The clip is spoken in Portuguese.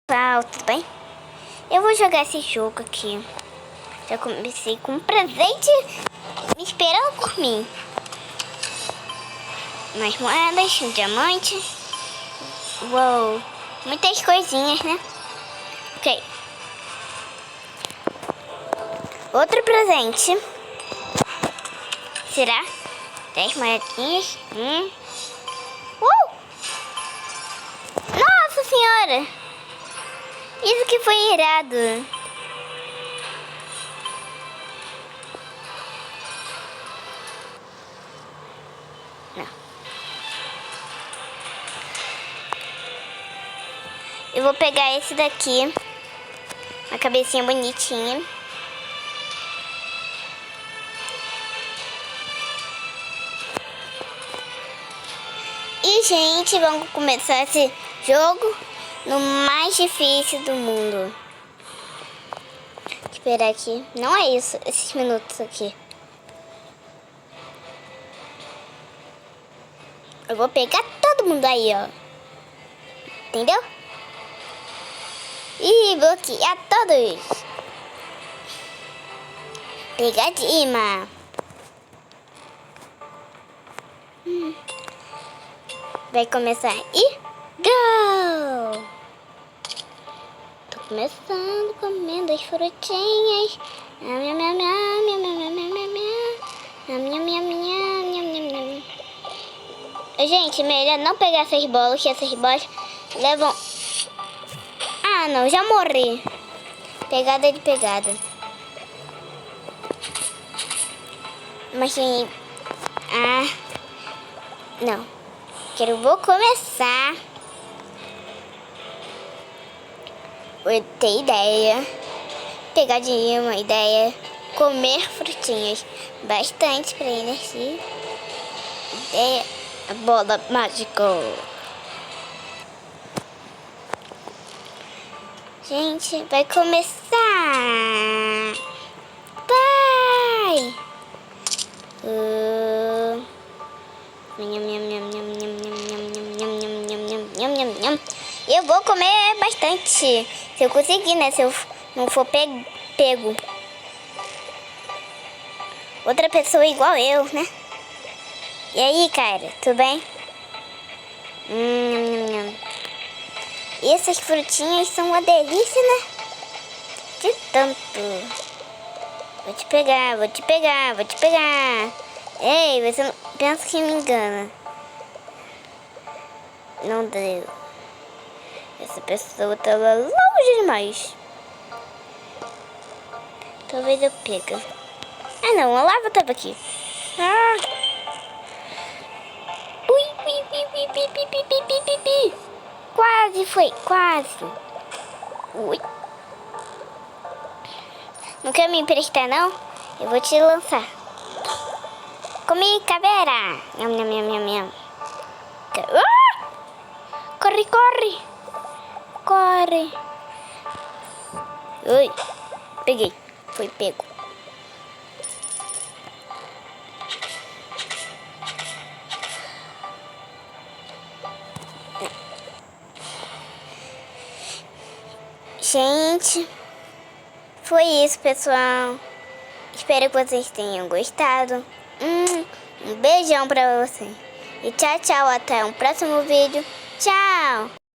Pessoal, tudo bem? Eu vou jogar esse jogo aqui. Já comecei com um presente me esperando por mim. Mais moedas, um diamante. Uou, muitas coisinhas, né? Ok. Outro presente. Será? 10 moedinhas. Nossa senhora! Isso que foi irado. Não. Eu vou pegar esse daqui. Uma cabecinha bonitinha. E, gente, vamos começar esse jogo no mais difícil do mundo. Esperar aqui. Não é isso, esses minutos aqui. Eu vou pegar todo mundo aí, ó. Entendeu? E bloquear todos. Pegadinha. Vai começar e go! Tô começando comendo as frutinhas. Gente, melhor não pegar essas bolas, que essas bolas levam... Ah, não, já morri. Pegada de pegada. Mas... Ah... Não. Vou começar. Vou ter ideia. Pegadinha, uma ideia. Comer frutinhas. Bastante pra energia. Ideia. A bola mágica. Gente, vai começar. Vai. Eu vou comer bastante. Se eu conseguir, né? Se eu não for pego. Outra pessoa igual eu, né? E aí, cara? Tudo bem? Essas frutinhas são uma delícia, né? De tanto. Vou te pegar, vou te pegar, vou te pegar. Ei, você não pensa que me engana. Não deu. Essa pessoa tava longe demais. Talvez eu pegue. Ah não, a lava tava aqui. Ui. Quase foi, quase. Ui. Não quer me emprestar não? Eu vou te lançar. Comi, caveira. Nham. Corre. Ui, peguei. Foi pego. Gente, foi isso, pessoal. Espero que vocês tenham gostado. Um beijão pra você. E tchau, até um próximo vídeo. Tchau!